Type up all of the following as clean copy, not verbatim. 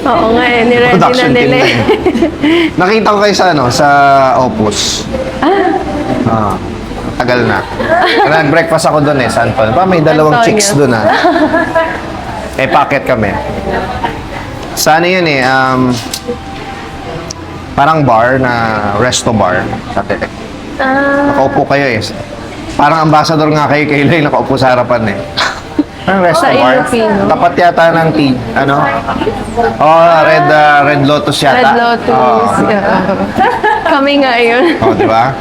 Oo nga eh, niready na Production team nila na eh. yun. Nakita ko kayo sa, sa Opus. Ah. Tagal na. Nag-breakfast ako doon eh, sa Anton. Pa, may dalawang Antonio. chicks doon ah. Eh, packet kami. Sana yun eh, parang bar na, resto bar. Sa Telec. Nakaupo kayo eh. Parang ambassador nga kayo kay Loy, nakaupo sa harapan eh. Parang resto Sa bar. Ilocano. Tapat yata ng ano? Oh, Red Lotus yata. Red Lotus. Yeah. Kami nga yun. Oh, di ba?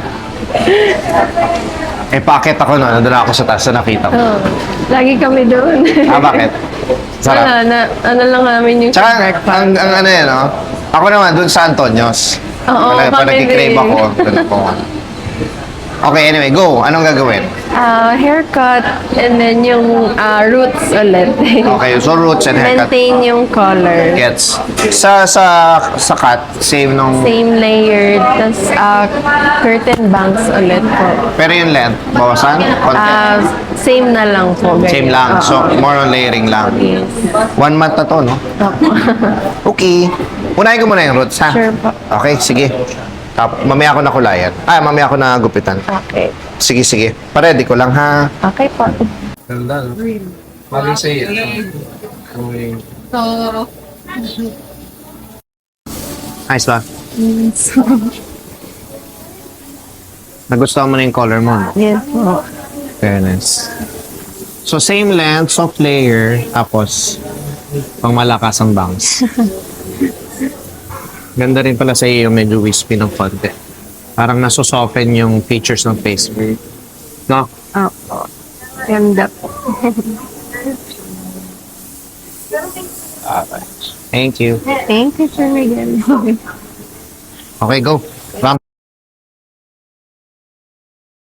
Eh, packet ako no. Nandun ako sa taas na nakita ko. Oo. Lagi kami doon. Bakit? Sarap. Wala na, ano lang namin yung Tsaka, breakfast. ang ano yan, no? Ako naman, dun sa Antonios. Oo, Pag kami nag-crave din. ako, dun ako. Okay, anyway, go. Anong gagawin? Haircut and then yung roots ulit. Okay, so roots and haircut. Maintain yung color. Gets. Sa cut, same nung... Same layered, tas curtain bangs ulit po. Pero yung length, bawasan? Konti. Same na lang po. ganyan. Same lang. So, Oo. more on layering lang. Yes. 1 month na to, no? Opo. Okay. Unahin ko muna yung roots, ha? Sure po. Okay, sige. Mamaya ako na kulayan. Mamaya ako na gupitan. Okay. Sige, sige. Paredy ko lang, ha? Okay po. Ganda, no? Mali sa'yo. Ayos ba? Nagustuhan mo na yung color mo, no? Yes po. Fairness. So, same length, soft layer, tapos pang malakas ang bangs. Ganda rin pala sa iyo yung medyo wispy ng konti. Parang nasosoften yung features ng face mo. No? Opo. Ganda po. Okay. Thank you. Thank you, Sir Miguel. Okay, go.